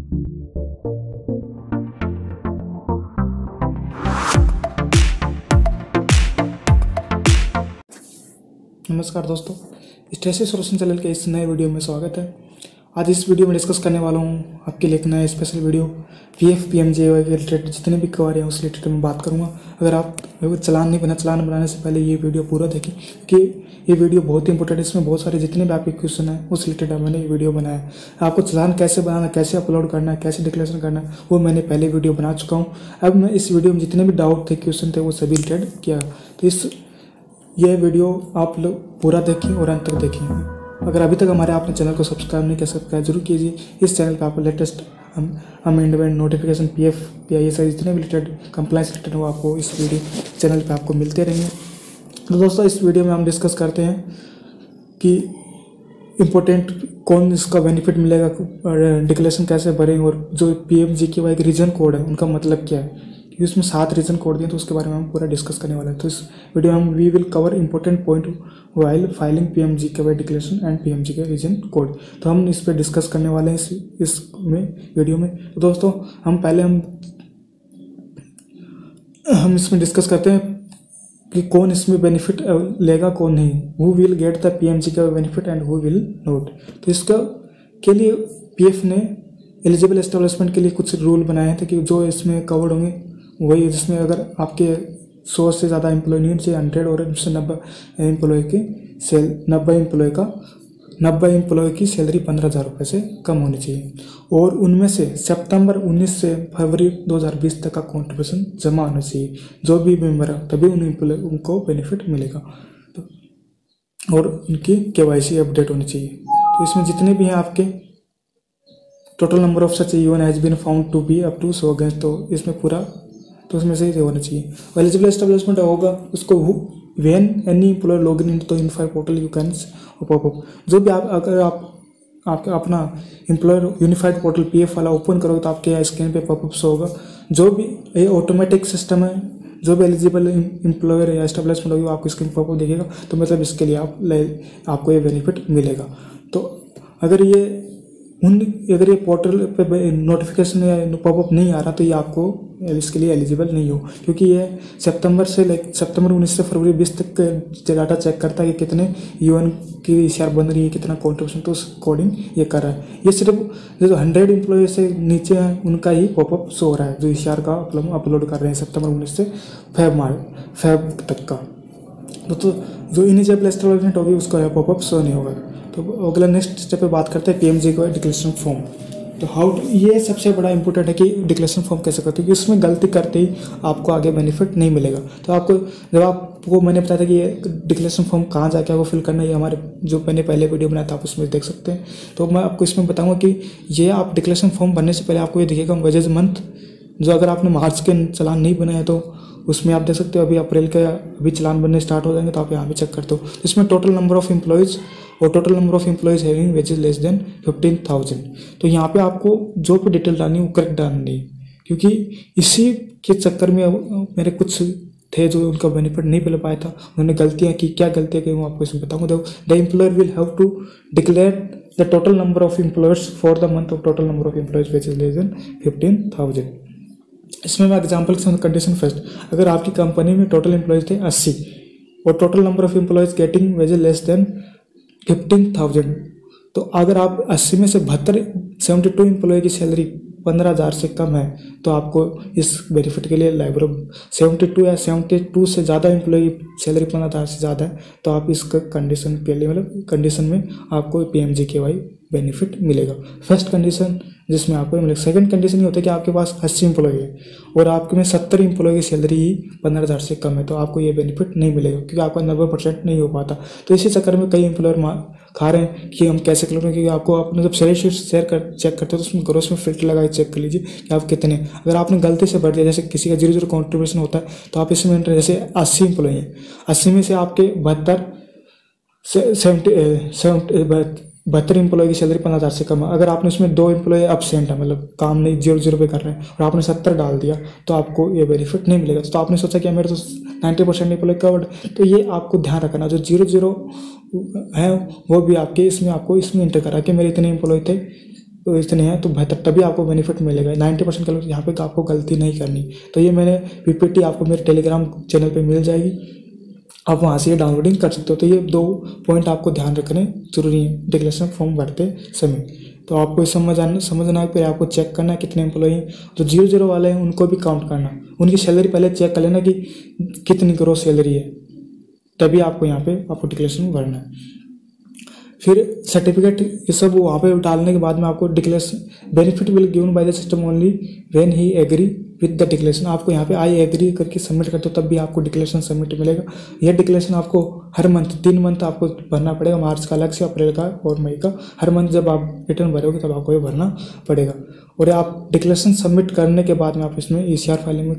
नमस्कार दोस्तों, strategy solution channel के इस नए वीडियो में स्वागत है। आज इस वीडियो में डिस्कस करने वाला हूँ आपके लिए एक नया स्पेशल वीडियो PF PMGKY के रिलेटेड जितने भी क्वेरी हैं उस रिलेटेड मैं बात करूँगा। अगर आप चालान बनाने से पहले ये वीडियो पूरा देखें कि ये वीडियो बहुत ही इंपॉर्टेंट है। इसमें बहुत सारे जितने भी आपके क्वेश्चन हैं उस रिलेटेड मैंने ये वीडियो बनाया है। आपको चालान कैसे बनाना, कैसे अपलोड करना है, कैसे डिक्लेरेशन करना है, वो मैंने पहले वीडियो बना चुका हूँ। अब मैं इस वीडियो में जितने भी डाउट थे, क्वेश्चन थे, वो सभी रिलेटेड किया। तो ये वीडियो आप लोग पूरा देखें और अंत तक देखें। अगर अभी तक हमारे आपने चैनल को सब्सक्राइब नहीं किया, सब्सक्राइब जरूर कीजिए। इस चैनल पर आपको latest amendment, notification, PF PI सारे जितने भी रिलेटेड कंप्लाइंस रिलेटेड हो आपको इस वीडियो चैनल पे आपको मिलते रहेंगे। तो दोस्तों, इस वीडियो में हम डिस्कस करते हैं कि इम्पोर्टेंट कौन इसका बेनिफिट मिलेगा, डिक्लेरेशन कैसे भरें, और जो PMGKY के रीजन कोड है उनका मतलब क्या है। इसमें 7 रीजन कोड दिए तो उसके बारे में हम पूरा डिस्कस करने वाले हैं। तो इस वीडियो में we will cover important point while filing PMGKY declaration and PMGKY reason code. तो हम इस पर डिस्कस करने वाले हैं इस वीडियो में। तो दोस्तों, हम इसमें डिस्कस करते हैं कि कौन इसमें बेनिफिट लेगा, कौन नहीं। Who will get the PMGKY benefit and who will not. तो इसका के लिए PF ने एलिजिबल एस्टेब्लिशमेंट के लिए कुछ रूल बनाए थे कि जो इसमें कवर्ड होंगे वही, जिसमें अगर आपके 100 से ज़्यादा एम्प्लॉय नहीं चाहिए, 100 और 90 एम्प्लॉय की सैलरी 15,000 रुपये से कम होनी चाहिए, और उनमें से सितंबर 19 से फरवरी 2020 तक का कॉन्ट्रीब्यूशन जमा होना चाहिए। जो भी मेंबर है तभी उनको बेनिफिट मिलेगा। तो और उनकी KYC अपडेट होनी चाहिए। तो इसमें जितने भी हैं आपके total number of such even has been found to be up to 100 against, तो इसमें पूरा तो उसमें से होना चाहिए। एलिजिबल एस्टेब्लिशमेंट होगा उसको when any employer log in to unified portal you can popup. जो भी अगर आप अपना एम्प्लॉयर यूनिफाइड पोर्टल PF वाला ओपन करोगे तो आपके स्क्रीन पे पॉपअप शो होगा। जो भी ये ऑटोमेटिक सिस्टम है, जो भी एलिजिबल एम्प्लॉयर या एस्टेब्लिशमेंट होगी वो आपको स्क्रीन पॉपअप दिखेगा। तो मतलब इसके लिए आपको ये बेनिफिट मिलेगा। तो अगर ये पोर्टल पे नोटिफिकेशन या पॉपअप नहीं आ रहा तो ये आपको इसके लिए एलिजिबल नहीं हो, क्योंकि ये सितंबर 19 से फरवरी 20 तक डाटा चेक करता है कि कितने UN की ECR बन रही है, कितना कॉन्ट्रीब्यूशन, तो उस अकॉर्डिंग ये कर रहा है। ये सिर्फ जो 100 एम्प्लॉय से नीचे हैं उनका ही पॉपअप शो हो रहा है, जो ECR का अपलोड कर रहे हैं सितंबर 19 से फेब तक का। तो जो इनिशियल एस्टेब्लिशमेंट होगी उसका पॉपअप शो नहीं होगा। तो अगला नेक्स्ट स्टेप पे बात करते हैं PMGKY डिक्लेरेशन फॉर्म। तो ये सबसे बड़ा इंपॉर्टेंट है कि डिक्लेरेशन फॉर्म कैसे करते हैं, क्योंकि इसमें गलती करते ही आपको आगे बेनिफिट नहीं मिलेगा। तो आपको मैंने बताया था कि ये डिक्लेरेशन फॉर्म कहाँ जाके आपको फिल करना है, ये हमारे जो मैंने पहले वीडियो बनाया था आप उसमें देख सकते हैं। तो मैं आपको इसमें बताऊँगा कि ये आप डिक्लेरेशन फॉर्म भरने से पहले आपको ये दिखेगा वेजेस मंथ। जो अगर आपने मार्च के चालान नहीं बनाया तो उसमें आप देख सकते हो अभी अप्रैल का अभी चालान बनने स्टार्ट हो जाएंगे, तो आप यहाँ पे चेक करते हो। इसमें टोटल नंबर ऑफ एम्प्लॉयज़ और total number of employees having wages less than 15,000। तो यहाँ पे आपको जो भी डिटेल डालनी है वो करेक्ट डालनी है, क्योंकि इसी के चक्कर में मेरे कुछ थे जो उनका बेनिफिट नहीं मिल पाया था। उन्होंने गलतियाँ की, क्या गलतियाँ की मैं आपको इसमें बताऊँगा। The employer will have to declare the total number of employers for the month of total number of employees wages less than 15,000। इसमें मैं एग्जाम्पल के साथ कंडीशन फर्स्ट, अगर आपकी कंपनी में टोटल एम्प्लॉयज़ थे 80 और total number of employees getting wages less than 15,000, तो अगर आप 80 में से 72 एम्प्लॉय की सैलरी 15,000 से कम है तो आपको इस बेनिफिट के लिए लाइब्रो 72 या 72 से ज़्यादा एम्प्लॉय की सैलरी 15,000 से ज़्यादा है तो आप इस कंडीशन के लिए कंडीशन में आपको PMGKY बेनिफिट मिलेगा। फर्स्ट कंडीशन जिसमें आपको मिलेगा। सेकंड कंडीशन ये होता है कि आपके पास 80 एम्प्लॉय है और आपके में 70 एम्प्लॉय की सैलरी ही 15,000 से कम है, तो आपको ये बेनिफिट नहीं मिलेगा, क्योंकि आपका 90% नहीं हो पाता। तो इसी चक्कर में कई एम्प्लॉयर खा रहे हैं कि हम कैसे कर रहे हैं, क्योंकि आपको आपने जब सैलरी शीट चेक करते हो तो उसमें ग्रोस में फिल्टर लगा के चेक कर लीजिए कि आप कितने। अगर आपने गलती से भर दिया, जैसे किसी का 0 कॉन्ट्रीब्यूशन होता है, तो आप इसमें जैसे 80 एम्प्लॉय हैं, 80 में से आपके 72 एम्प्लॉय की सैलरी 15,000 से कम है। अगर आपने उसमें 2 एम्प्लॉय एब्सेंट है, मतलब काम नहीं 0 पे कर रहे हैं, और आपने 70 डाल दिया तो आपको ये बेनिफिट नहीं मिलेगा। तो आपने सोचा कि मेरे तो 90% एम्प्लॉय कवर्ड, तो ये आपको ध्यान रखना। जो 0 है वो भी आपके इसमें आपको इसमें इंटर करा कि मेरे इतने एम्प्लॉय थे तो इतने हैं तो बेहतर, तभी आपको बेनिफिट मिलेगा। 90% कैलकुलेशन यहाँ पे तो आपको गलती नहीं करनी। तो ये मैंने पीपीटी आपको मेरे टेलीग्राम चैनल पे मिल जाएगी, आप वहाँ से ये डाउनलोडिंग कर सकते हो। तो ये 2 पॉइंट आपको ध्यान रखने जरूरी है डिक्लेरेशन फॉर्म भरते समय। तो आपको समझना है, फिर आपको चेक करना है कितने एम्प्लॉई हैं। जो 0-0 वाले हैं उनको भी काउंट करना, उनकी सैलरी पहले चेक कर लेना कि कितनी ग्रोस सैलरी है, तभी आपको यहाँ पे आपको डिक्लेरेशन भरना है। फिर सर्टिफिकेट ये सब वहाँ पे डालने के बाद में आपको declaration benefit will given by the system only when he agree with the declaration. आपको यहाँ पे आई एग्री करके सबमिट करते हो तब भी आपको डिक्लेरेशन सबमिट मिलेगा। यह डिक्लेरेशन आपको हर मंथ 3 मंथ आपको भरना पड़ेगा, मार्च का अलग से, अप्रैल का और मई का। हर मंथ जब आप रिटर्न भरोगे तब आपको ये भरना पड़ेगा। और आप डिक्लेरेशन सबमिट करने के बाद में आप इसमें ECR फाइलिंग में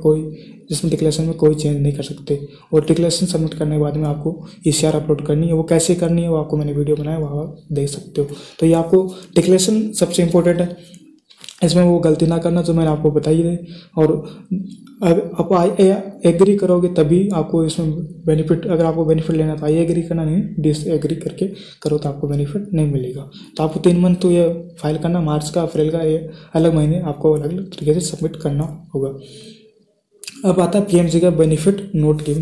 जिसमें डिक्लेरेशन में कोई चेंज नहीं कर सकते। और डिक्लेरेशन सबमिट करने के बाद में आपको ECR अपलोड करनी है। वो कैसे करनी है वो आपको मैंने वीडियो बनाया, वहाँ आप देख सकते हो। तो ये आपको डिक्लेरेशन सबसे इम्पोर्टेंट है, इसमें वो गलती ना करना जो मैंने आपको बताई है। और आप एग्री करोगे तभी आपको इसमें बेनिफिट, अगर आपको बेनिफिट लेना तो एग्री करना, नहीं डिसएग्री करके करो तो आपको बेनिफिट नहीं मिलेगा। तो आपको 3 मंथ तो ये फाइल करना, मार्च का, अप्रैल का, ये अलग महीने आपको अलग अलग तरीके से सबमिट करना होगा। अब आता है PMG का बेनिफिट नोट गिवन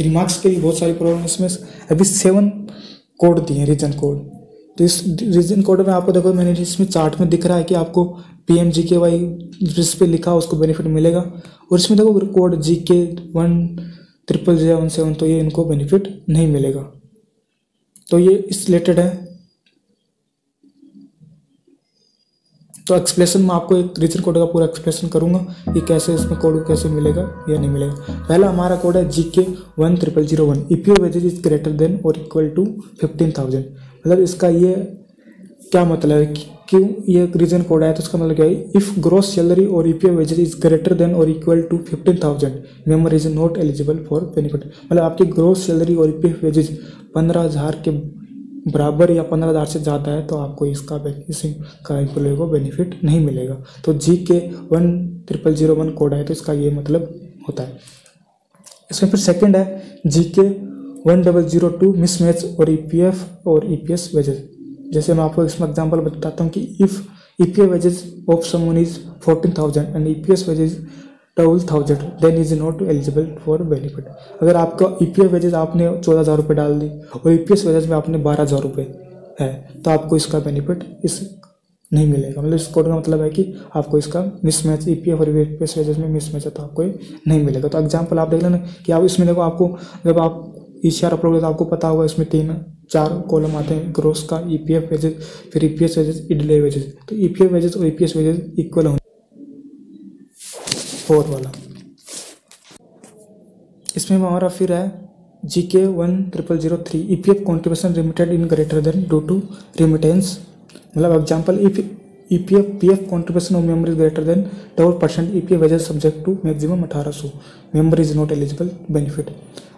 रिमार्क्स के लिए बहुत सारी प्रॉब्लम इसमें। अभी 7 कोड दिए हैं, रीजन कोड। तो इस रीजन कोड में आपको देखो, मैंने इसमें चार्ट में दिख रहा है कि आपको PMGKY जिस पे लिखा उसको बेनिफिट मिलेगा। और इसमें देखो कोड GK 10007, तो ये इनको बेनिफिट नहीं मिलेगा। तो ये इस रिलेटेड है। तो एक्सप्लेनेशन में आपको एक रीजन कोड का पूरा एक्सप्लेनेशन करूंगा कि कैसे इसमें कोड कैसे मिलेगा या नहीं मिलेगा। पहला हमारा कोड है GK 10001, if your wages is greater than और इक्वल टू 15,000। मतलब इसका ये क्या मतलब है, क्यों ये रीजन कोड है, तो उसका मतलब क्या है, इफ ग्रॉस सैलरी और EPF wages is greater than और equal to 15,000 member is not eligible for benefit. मतलब आपकी ग्रॉस सैलरी और EPF वेजेज 15,000 के बराबर या 15,000 से ज़्यादा है तो आपको इसका एम्प्लॉय को बेनिफिट नहीं मिलेगा। तो GK 10001 कोड है, तो इसका ये मतलब होता है। इसमें फिर सेकंड है GK 1002 मिसमैच और EPF और EPS वेजेज। जैसे मैं आपको इसमें एग्जांपल बताता हूँ कि if EPF wages of someone is 14,000 and EPS wages 12,000 then is not eligible for benefit. अगर आपका EPF वेजेज आपने 14,000 रुपये डाल दी और EPS वेजेज में आपने 12,000 रुपये है तो आपको इसका बेनिफिट नहीं मिलेगा। मतलब इस कोड का मतलब है कि आपको इसका मिसमैच EPF और EPS वेजेज में मिसमैच है तो आपको नहीं मिलेगा। तो एग्जाम्पल आप देख लेना कि आप इसमें देखो, आपको जब आप ECR अपलोड तो आपको पता होगा इसमें 3-4 कॉलम आते हैं, ग्रोस का, EPF वेजेज, फिर EPS वेजेज, इडले वेजेज। तो EPF वेजेज और EPS वेजेज इक्वल होंगे 4 वाला। इसमें हमारा फिर है GK 10003 EPF contribution remitted in greater than due to remittance. मतलब example, if EPF PF contribution of member is greater than 12% EPF wages subject to maximum 1800 member is not eligible benefit.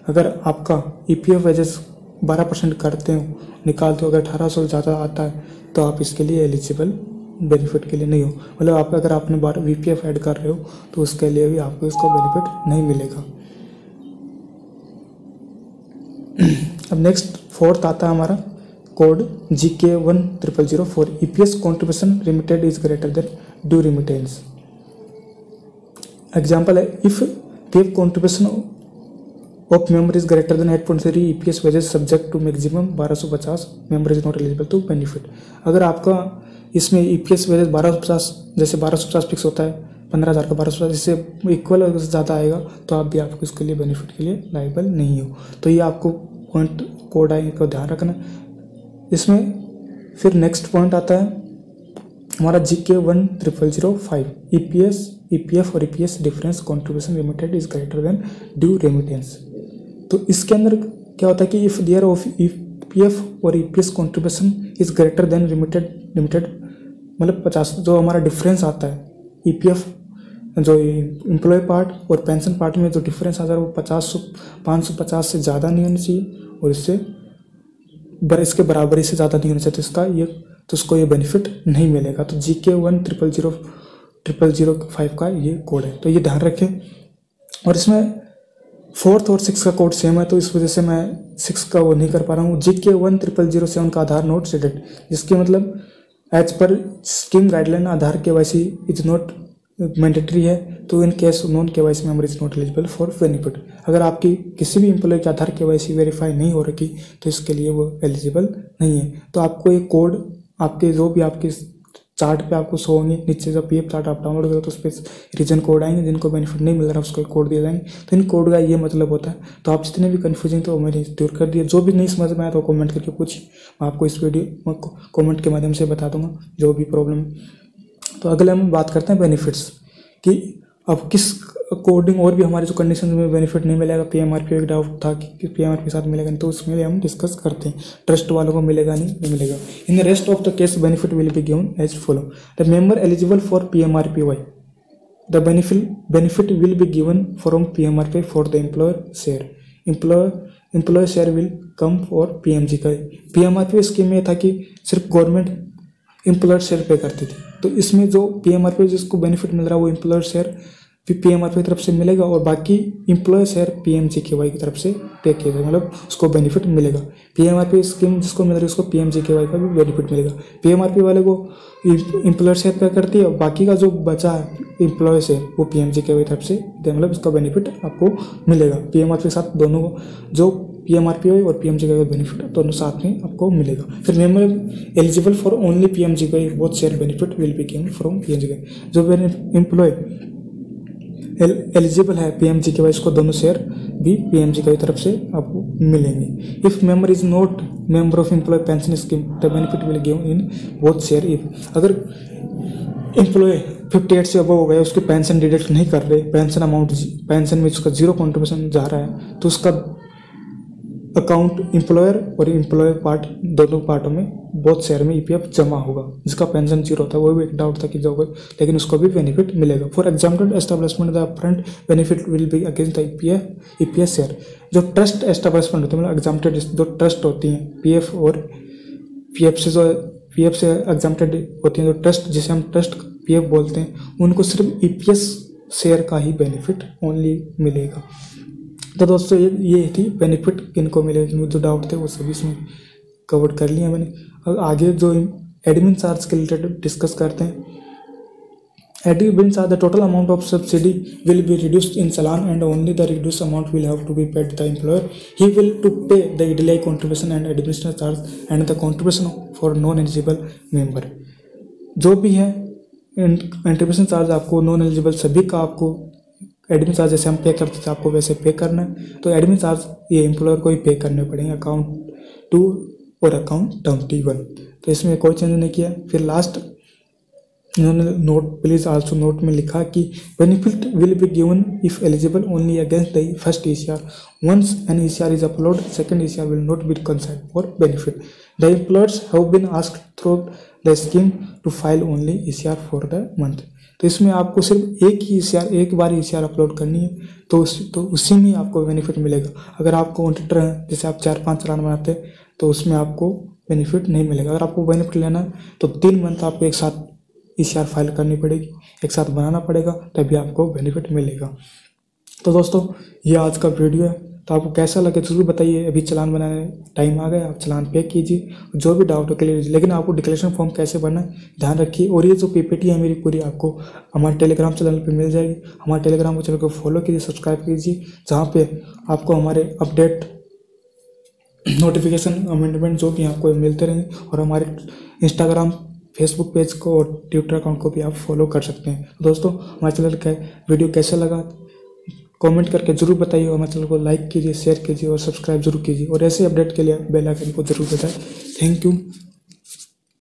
अगर आपका EPF wages 12% करते हो, निकालते हो, अगर 1800 से ज़्यादा आता है तो आप इसके लिए एलिजिबल बेनिफिट के लिए नहीं हो। मतलब आप अगर आपने VPF ऐड कर रहे हो तो उसके लिए भी आपको इसका बेनिफिट नहीं मिलेगा। अब नेक्स्ट 4th आता है हमारा code GK 10004 EPS contribution remitted is greater than due remittance. Example है, if PF contribution of member is greater than 8.3 EPS wages subject to maximum 1250 member is not eligible to benefit. अगर आपका इसमें EPS wages 1250, जैसे 1250 fix होता है, 15,000 का 1250, इससे equal से ज़्यादा आएगा तो आप भी आपको इसके लिए बेनिफिट के लिए लायबल नहीं हो। तो ये आपको पॉइंट कोड है, इनको ध्यान रखना। इसमें फिर नेक्स्ट पॉइंट आता है हमारा GK 10005 EPF और EPS difference contribution limited is greater than due remittance. तो इसके अंदर क्या होता है कि इफ देयर ऑफ EPF और EPS contribution is greater then limited मतलब 50, जो हमारा डिफरेंस आता है EPF जो एम्प्लॉय पार्ट और पेंशन पार्ट में जो डिफरेंस आता है वो 550 से ज़्यादा नहीं होना चाहिए और इसके बराबरी से ज़्यादा नहीं होना चाहिए, तो उसको ये बेनिफिट नहीं मिलेगा। तो GK 10005 का ये कोड है, तो ये ध्यान रखें। और इसमें 4th और 6th का कोड सेम है, तो इस वजह से मैं 6 का वो नहीं कर पा रहा हूँ। GK 10007 का आधार नोट सेटेड, जिसके मतलब एज पर scheme guideline Aadhaar KYC is not mandatory है, तो in case non KYC member is not eligible for benefit. अगर आपकी किसी भी एम्प्लॉय की आधार KYC वेरीफाई नहीं हो रखी तो इसके लिए वो एलिजिबल नहीं है। तो आपको एक कोड आपके जो भी आपके चार्ट पे आपको शो होंगे, नीचे जब PF चार्ट आप डाउनलोड करो तो उस पर रीजन कोड आएंगे, जिनको बेनिफिट नहीं मिल रहा उसको एक कोड दिए जाएंगे। तो इन कोड का ये मतलब होता है। तो आप जितने भी कन्फ्यूजन तो मैंने दूर कर दिया। जो भी नहीं समझ में आया तो कमेंट करके पूछिए, मैं आपको इस वीडियो कमेंट के माध्यम से बता दूंगा जो भी प्रॉब्लम। तो अगले हम बात करते हैं बेनिफिट्स कि अब किस अकॉर्डिंग और भी हमारे जो कंडीशन में बेनिफिट नहीं मिलेगा। PMRP एक डाउट था कि PMRP के साथ मिलेगा नहीं, तो उसमें हम डिस्कस करते हैं ट्रस्ट वालों को मिलेगा नहीं मिलेगा। In the rest of the case benefit will be given as follow. The member eligible for PMRPY, the benefit will be given from PMRP for the employer share. Employer share will come for PMGKY। PMRP scheme में था कि सिर्फ government employer share पे करती थी, तो इसमें जो PMRP जिसको बेनिफिट मिल रहा है वो एम्प्लॉयर शेयर PMRP की तरफ से मिलेगा और बाकी एम्प्लॉय शेयर PMGKY की तरफ से पे किया जाएगा, मतलब उसको बेनिफिट मिलेगा। PMRP स्कीम जिसको मिल रही है उसको PMGKY का भी बेनिफिट मिलेगा। PMRP वाले को एम्प्लॉयर शेयर पे करती है और बाकी का जो बचा है एम्प्लॉय शेयर वो PMGKY की तरफ से, मतलब उसका बेनिफिट आपको मिलेगा। PMRP के साथ दोनों जो PMRPY और PMGKY का बेनिफिट दोनों साथ में आपको मिलेगा। फिर member eligible for only PMGKY both share benefit will be given from PMGKY। जो एम्प्लॉय एलिजिबल है PMGKY इसको दोनों शेयर भी PMGKY की तरफ से आपको मिलेंगे। If member is not member of employ pension scheme the benefit will given in both share. If अगर एम्प्लॉय 58 से अबव हो गया, उसके पेंशन डिडक्ट नहीं कर रहे, पेंशन अमाउंट पेंशन में उसका 0 कॉन्ट्रीब्यूशन जा रहा है, तो उसका अकाउंट एम्प्लॉयर और एम्प्लॉय पार्ट दोनों पार्टों में बोथ शेयर में EPF जमा होगा। जिसका पेंशन 0 था वो भी एक डाउट था कि जाओगे, लेकिन उसको भी बेनिफिट मिलेगा। For example establishment the upfront benefit will be against the EPF share. जो ट्रस्ट एस्टेब्लिशमेंट होती है, मतलब एग्जाम्प्टेड जो ट्रस्ट होती हैं PF और PF से एग्जाम्प्टेड होती हैं जो ट्रस्ट, जिसे हम ट्रस्ट PF बोलते हैं, उनको सिर्फ EPS शेयर का ही बेनिफिट ओनली मिलेगा। तो दोस्तों ये थी बेनिफिट किनको मिलेगा, जो डाउट थे वो सभी इसमें कवर कर लिया मैंने। अब आगे जो एडमिन चार्ज के रिलेटेड डिस्कस करते हैं। Admin charge the total amount of subsidy will be reduced in challan and only the reduce amount will have to be paid the employer. He will to pay the EDLI contribution and administration charge and the contribution for non eligible member. जो भी है contribution charge आपको non eligible सभी का आपको admin charge जैसे हम पे करते थे आपको वैसे पे करना है। तो एडमिन चार्ज ये एम्प्लॉयर को ही पे करने पड़ेंगे अकाउंट 2 और अकाउंट 21। तो इसमें कोई चेंज नहीं किया। फिर लास्ट इन्होंने नोट प्लीज आल्सो नोट में लिखा कि benefit will be given if eligible only against the first ECR। Once an ECR is upload second ECR will not be considered for benefit. The employers have been asked through the scheme to file only ECR for the month. तो इसमें आपको सिर्फ एक ही ECR एक बार ECR upload करनी है, तो उसी में आपको बेनिफिट मिलेगा। अगर आपको ऑडिटर है जैसे आप 4-5 चालान बनाते हैं तो उसमें आपको बेनिफिट नहीं मिलेगा। अगर आपको बेनिफिट लेना है तो 3 मंथ आपको एक साथ ECR फाइल करनी पड़ेगी, एक साथ बनाना पड़ेगा, तभी आपको बेनिफिट मिलेगा। तो दोस्तों ये आज का वीडियो है, तो आपको कैसा लगे जरूर बताइए। अभी चालान बनाने टाइम आ गया, आप चालान पे कीजिए, जो भी डाउट हो क्लियर कीजिए। लेकिन आपको डिक्लेरेशन फॉर्म कैसे भरना है ध्यान रखिए। और ये जो PPT है मेरी पूरी आपको हमारे टेलीग्राम चैनल पे मिल जाएगी। हमारे टेलीग्राम चैनल को फॉलो कीजिए, सब्सक्राइब कीजिए, जहाँ पे आपको हमारे अपडेट नोटिफिकेशन अमेंडमेंट जो भी आपको मिलते रहेंगे। और हमारे इंस्टाग्राम फेसबुक पेज को और ट्विटर अकाउंट को भी आप फॉलो कर सकते हैं। दोस्तों हमारे चैनल का वीडियो कैसा लगा कमेंट करके जरूर बताइए। हमारे चैनल को लाइक कीजिए, शेयर कीजिए और सब्सक्राइब जरूर कीजिए। और ऐसे अपडेट के लिए बेल आइकन को जरूर दबाएं। Thank you.